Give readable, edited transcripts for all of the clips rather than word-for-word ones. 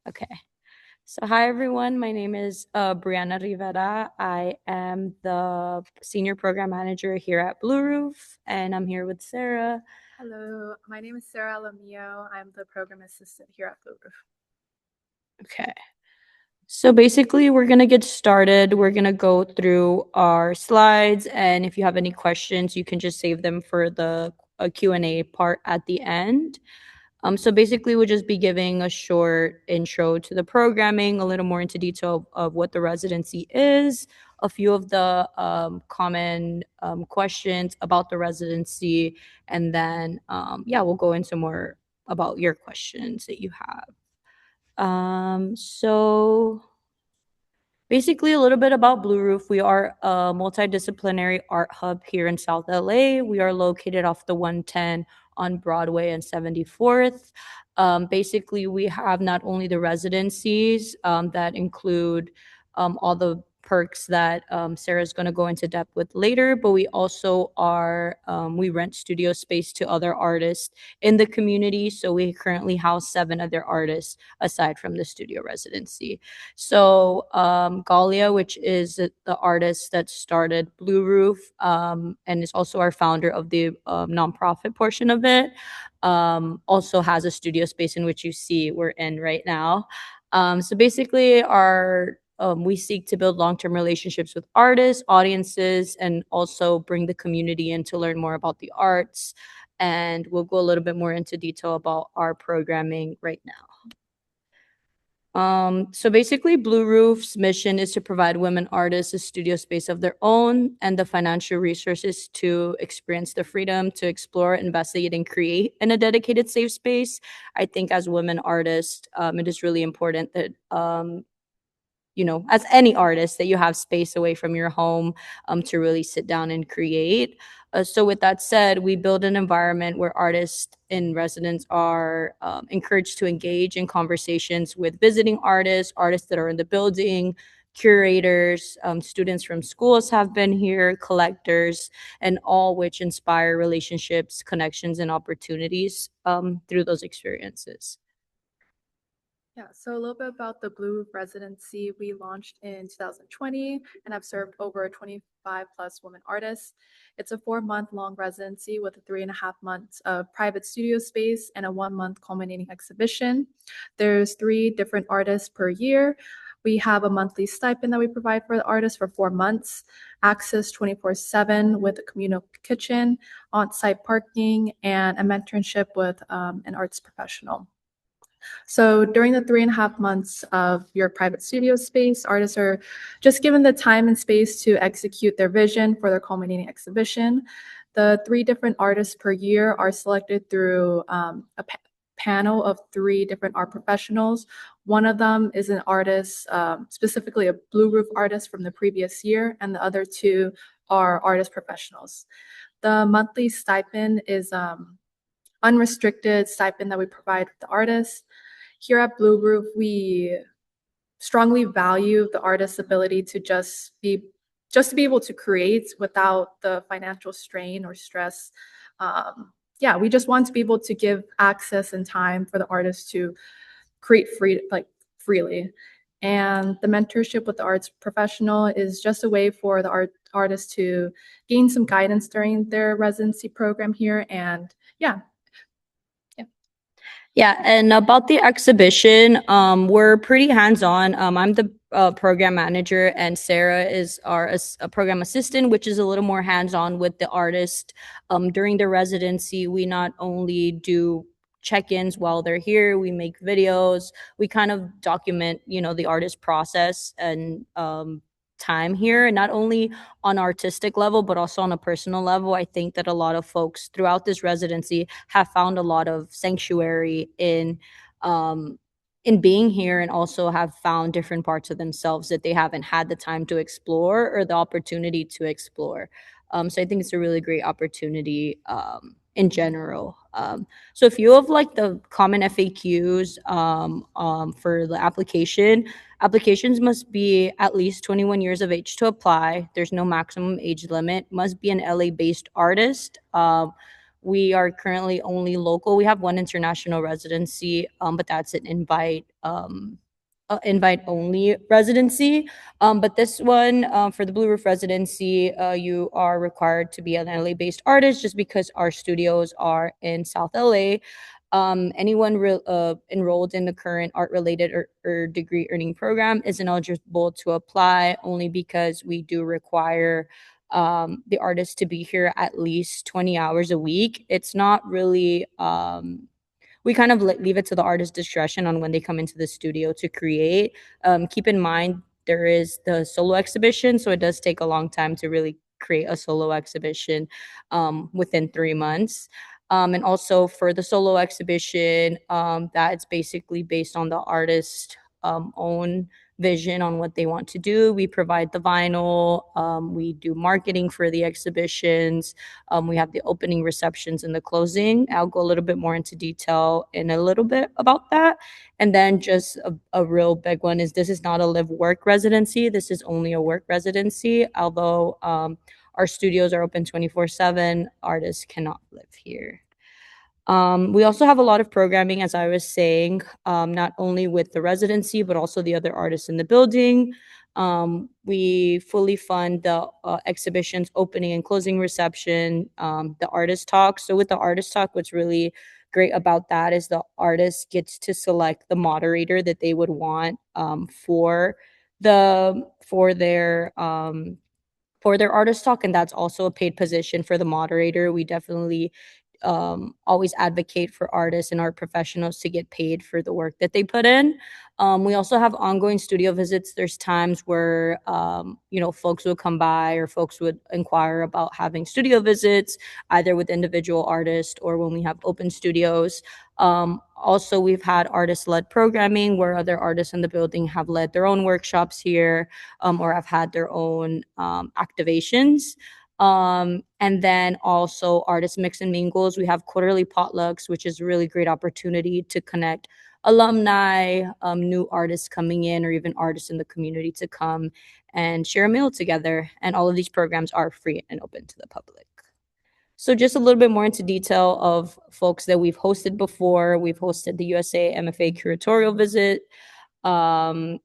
Okay. So, hi everyone. My name is Brianna Rivera. I am the senior program manager here at Blue Roof, and I'm here with Sarah. Hello, my name is Sarah Lamio. I'm the program assistant here at Blue Roof. Okay. So basically, we're going to get started. We're going to go through our slides, and if you have any questions, you can just save them for the Q&A part at the end. So basically, we'll just be giving a short intro to the programming, a little more into detail of what the residency is, a few of the common questions about the residency, and then, we'll go into more about your questions that you have. So basically, a little bit about Blue Roof. We are a multidisciplinary art hub here in South LA. We are located off the 110 on Broadway and 74th. Basically, we have not only the residencies that include all the perks that Sarah's going to go into depth with later, but we also we rent studio space to other artists in the community. So we currently house 7 other artists aside from the studio residency. So Galia, which is the artist that started Blue Roof and is also our founder of the nonprofit portion of it, also has a studio space in which you see we're in right now. So basically, we seek to build long-term relationships with artists, audiences, and also bring the community in to learn more about the arts. And we'll go a little bit more into detail about our programming right now. So basically, Blue Roof's mission is to provide women artists a studio space of their own and the financial resources to experience the freedom to explore, investigate, and create in a dedicated safe space. I think as women artists, it is really important that as any artist, that you have space away from your home to really sit down and create. So, with that said, we build an environment where artists in residence are encouraged to engage in conversations with visiting artists, artists that are in the building, curators, students from schools have been here, collectors, and all which inspire relationships, connections, and opportunities through those experiences. Yeah, so a little bit about the Blue Roof residency. We launched in 2020 and have served over 25 plus women artists. It's a 4-month long residency with a 3.5 months of private studio space and a 1-month culminating exhibition. There's 3 different artists per year. We have a monthly stipend that we provide for the artists for 4 months, access 24/7 with a communal kitchen, on-site parking, and a mentorship with an arts professional. So during the 3.5 months of your private studio space, artists are just given the time and space to execute their vision for their culminating exhibition. The 3 different artists per year are selected through panel of 3 different art professionals. One of them is an artist, specifically a Blue Roof artist from the previous year, and the other 2 are artist professionals. The monthly stipend is unrestricted stipend that we provide with the artists. Here at Blue Roof, we strongly value the artist's ability to just to be able to create without the financial strain or stress. We just want to be able to give access and time for the artist to create freely. And the mentorship with the arts professional is just a way for the artist to gain some guidance during their residency program here. And Yeah, and about the exhibition, we're pretty hands-on. I'm the program manager, and Sarah is our program assistant, which is a little more hands-on with the artist. During the residency, we not only do check-ins while they're here, we make videos, we kind of document, the artist process and time here, and not only on artistic level but also on a personal level. I think that a lot of folks throughout this residency have found a lot of sanctuary in being here, and also have found different parts of themselves that they haven't had the time to explore or the opportunity to explore. So I think it's a really great opportunity in general. So a few of like the common FAQs for the applications must be at least 21 years of age to apply. There's no maximum age limit. Must be an LA based artist. We are currently only local. We have one international residency, but that's an invite only residency. But this one, for the Blue Roof residency, you are required to be an LA based artist just because our studios are in South LA. Anyone enrolled in the current art related or degree earning program isn't eligible to apply only because we do require the artist to be here at least 20 hours a week. It's not really we kind of leave it to the artist's discretion on when they come into the studio to create. Keep in mind there is the solo exhibition, so it does take a long time to really create a solo exhibition within 3 months. And also for the solo exhibition, that's basically based on the artist's own vision on what they want to do. We provide the vinyl, we do marketing for the exhibitions, we have the opening receptions and the closing. I'll go a little bit more into detail in a little bit about that. And then just a real big one is this is not a live work residency. This is only a work residency. Although our studios are open 24/7, artists cannot live here. We also have a lot of programming, as I was saying, not only with the residency, but also the other artists in the building. We fully fund the exhibition's opening and closing reception, the artist talk. So, with the artist talk, what's really great about that is the artist gets to select the moderator that they would want for their artist talk, and that's also a paid position for the moderator. We definitely always advocate for artists and art professionals to get paid for the work that they put in. We also have ongoing studio visits. There's times where folks would come by or folks would inquire about having studio visits, either with individual artists or when we have open studios. Also, we've had artist-led programming where other artists in the building have led their own workshops here, or have had their own activations. And then also artist mix and mingles. We have quarterly potlucks, which is a really great opportunity to connect alumni, new artists coming in, or even artists in the community to come and share a meal together. And all of these programs are free and open to the public. So just a little bit more into detail of folks that we've hosted before. We've hosted the USA MFA curatorial visit, um,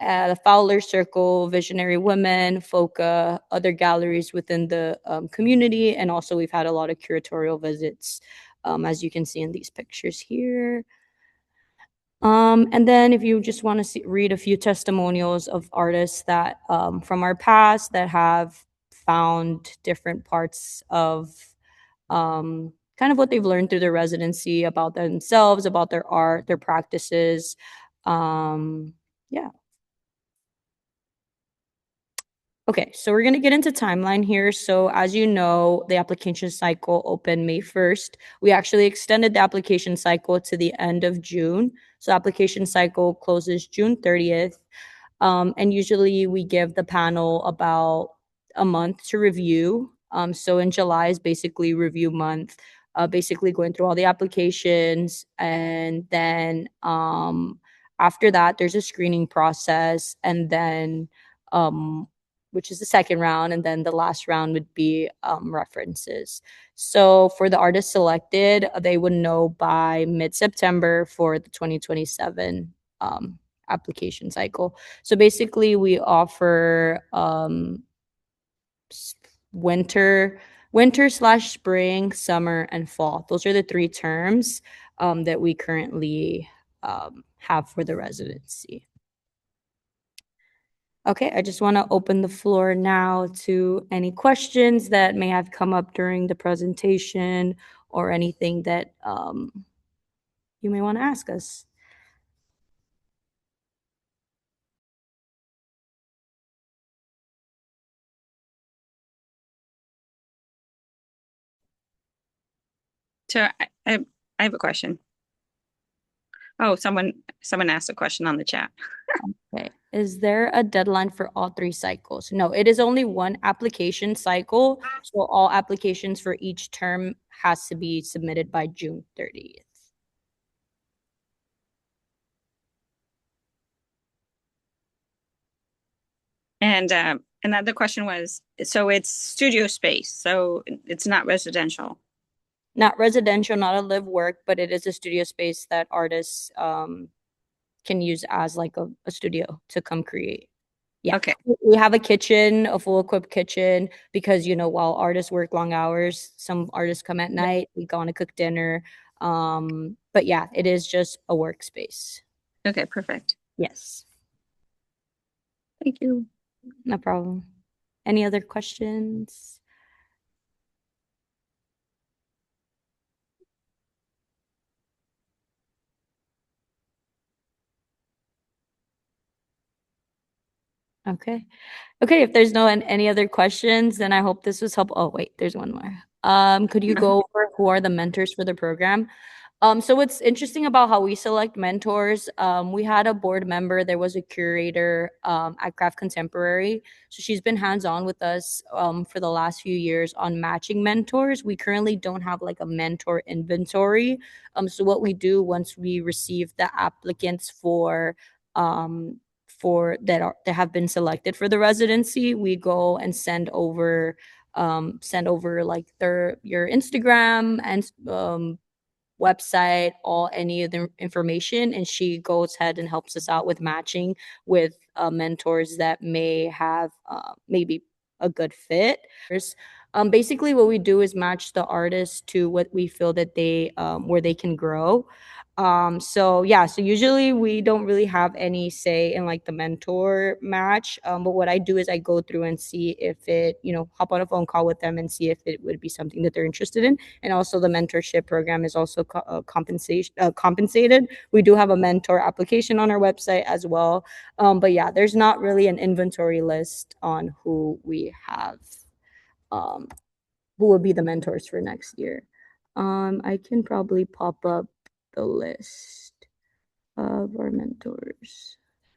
at Fowler Circle, Visionary Women, FOCA, other galleries within the community. And also, we've had a lot of curatorial visits, as you can see in these pictures here. And then, if you just want to read a few testimonials of artists that from our past that have found different parts of kind of what they've learned through their residency about themselves, about their art, their practices. Yeah. Okay, so we're going to get into timeline here. So, as you know, the application cycle opened May 1st. We actually extended the application cycle to the end of June. So, application cycle closes June 30th. And usually we give the panel about a month to review. So, in July is basically review month, basically going through all the applications. And then after that, there's a screening process. And then which is the second round, and then the last round would be references. So for the artists selected, they would know by mid-September for the 2027 application cycle. So basically, we offer winter, winter/spring, summer, and fall. Those are the three terms that we currently have for the residency. Okay, I just want to open the floor now to any questions that may have come up during the presentation or anything that you may want to ask us. So I have a question. Oh, someone asked a question on the chat. Okay. Is there a deadline for all three cycles? No, it is only one application cycle. So all applications for each term has to be submitted by June 30th. And another question was, so it's studio space, so it's not residential. Not residential, not a live work, but it is a studio space that artists can use as like a studio to come create. Yeah. Okay. We have a kitchen, a full equipped kitchen, because while artists work long hours, some artists come at night, we go on to cook dinner. But yeah, it is just a workspace. Okay, perfect. Yes. Thank you. No problem. Any other questions? Okay. Okay, if there's no any other questions, then I hope this was helpful. Oh, wait, there's one more. Could you go over who are the mentors for the program? So what's interesting about how we select mentors, we had a board member, there was a curator at Craft Contemporary. So she's been hands-on with us for the last few years on matching mentors. We currently don't have like a mentor inventory. So what we do once we receive the applicants that have been selected for the residency, we go and send over like your Instagram and website, all any of the information, and she goes ahead and helps us out with matching with mentors that may have maybe a good fit. Basically, what we do is match the artist to what we feel that they where they can grow. So yeah, so usually we don't really have any say in like the mentor match. But what I do is I go through and see if hop on a phone call with them and see if it would be something that they're interested in. And also the mentorship program is also compensated. We do have a mentor application on our website as well. But yeah, there's not really an inventory list on um, who will be the mentors for next year. I can probably pop up the list of our mentors.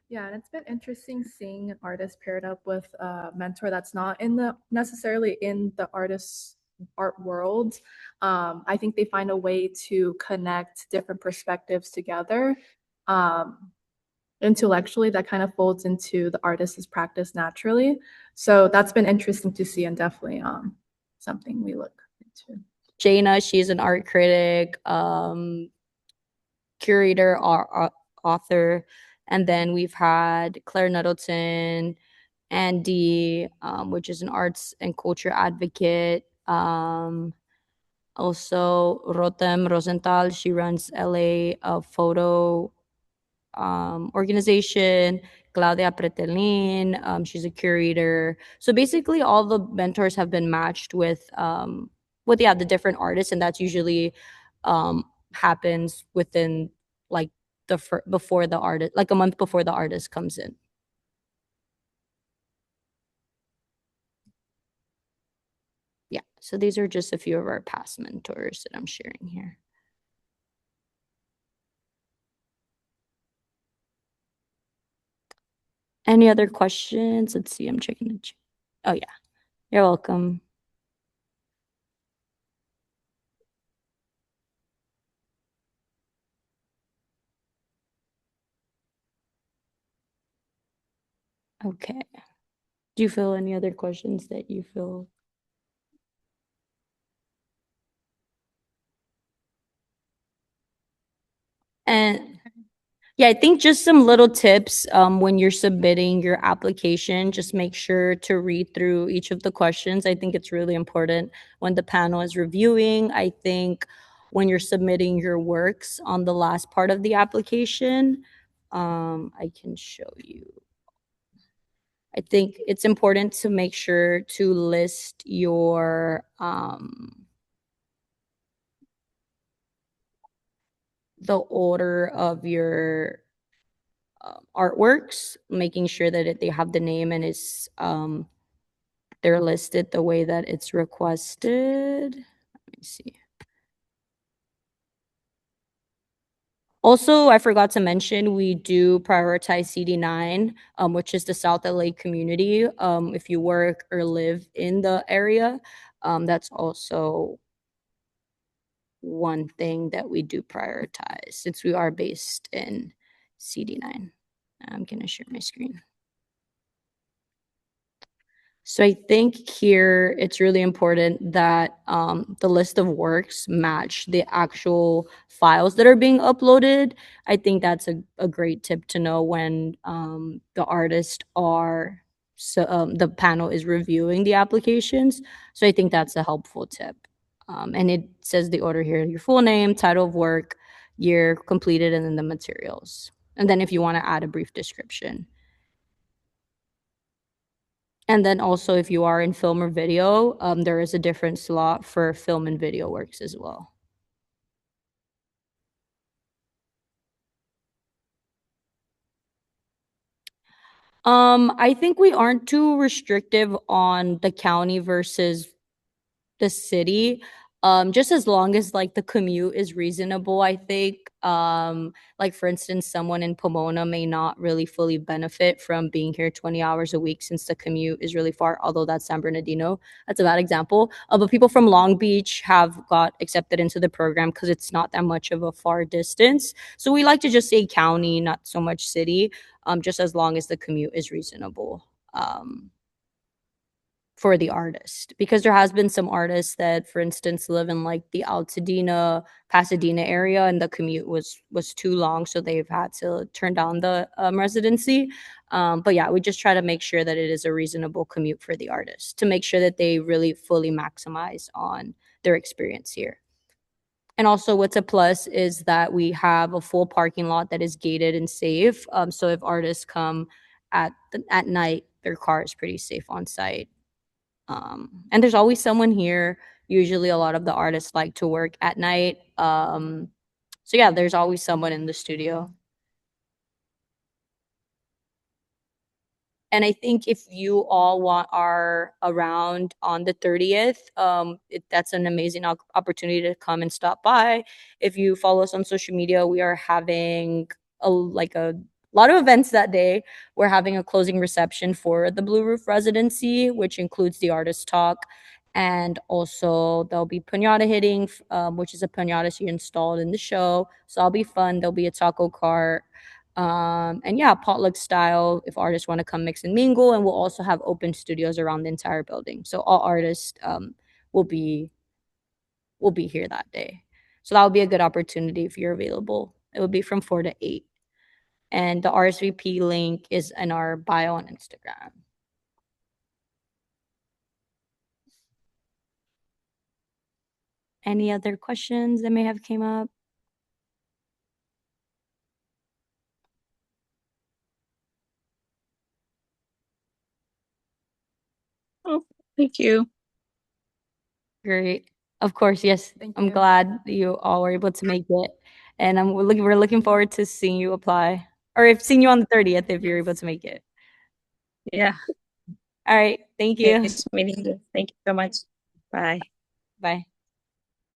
Yeah, and it's been interesting seeing an artist paired up with a mentor that's not in the necessarily in the artist's art world. I think they find a way to connect different perspectives together. Intellectually, that kind of folds into the artist's practice naturally. So that's been interesting to see and definitely something we look into. Jaina, she's an art critic, curator, author. And then we've had Claire Nettleton, Andy, which is an arts and culture advocate. Also, Rotem Rosenthal, she runs LA Photo organization. Claudia Pretelin, she's a curator. So basically, all the mentors have been matched with the different artists, and that's usually happens within like before the artist, like a month before the artist comes in. Yeah, so these are just a few of our past mentors that I'm sharing here. Any other questions? Let's see, I'm checking the chat. Oh yeah, you're welcome. Okay. Do you feel any other questions that you feel? And yeah, I think just some little tips when you're submitting your application, just make sure to read through each of the questions. I think it's really important when the panel is reviewing. I think when you're submitting your works on the last part of the application, I can show you. I think it's important to make sure to list your the order of your artworks, making sure that they have the name and they're listed the way that it's requested. Let me see. Also, I forgot to mention we do prioritize CD9, which is the South LA community. If you work or live in the area, that's also one thing that we do prioritize since we are based in CD9. I'm going to share my screen. So I think here it's really important that the list of works match the actual files that are being uploaded. I think that's a great tip to know when the artist are so the panel is reviewing the applications. So I think that's a helpful tip. And it says the order here: your full name, title of work, year completed, and then the materials. And then if you want to add a brief description. And then also, if you are in film or video, there is a different slot for film and video works as well. I think we aren't too restrictive on the county versus the city, just as long as like the commute is reasonable, I think. Like for instance, someone in Pomona may not really fully benefit from being here 20 hours a week since the commute is really far, although that's San Bernardino. That's a bad example. But people from Long Beach have got accepted into the program because it's not that much of a far distance. So we like to just say county, not so much city, just as long as the commute is reasonable. For the artist, because there has been some artists that, for instance, live in like the Altadena, Pasadena area, and the commute was too long, so they've had to turn down the residency. But yeah, we just try to make sure that it is a reasonable commute for the artist to make sure that they really fully maximize on their experience here. And also, what's a plus is that we have a full parking lot that is gated and safe. So if artists come at night, their car is pretty safe on site. And there's always someone here. Usually a lot of the artists like to work at night. So yeah, there's always someone in the studio. And I think if you all are around on the 30th, that's an amazing opportunity to come and stop by. If you follow us on social media, we are having a lot of events that day. We're having a closing reception for the Blue Roof Residency, which includes the artist talk. And also there'll be pinata hitting, which is a pinata she installed in the show. So that'll be fun. There'll be a taco cart, and yeah, potluck style if artists want to come mix and mingle. And we'll also have open studios around the entire building, so all artists will be will be here that day. So that would be a good opportunity if you're available. It would be from 4 to 8, and the RSVP link is in our bio on Instagram. Any other questions that may have came up? Oh, thank you. Great. Of course, yes. Thank I'm you. glad you all were able to make it. And we're looking forward to seeing you apply. Or if seeing you on the 30th if you're able Yes. to make it. Yeah. All right. Thank you. Nice meeting you. Thank you so much. Bye. Bye.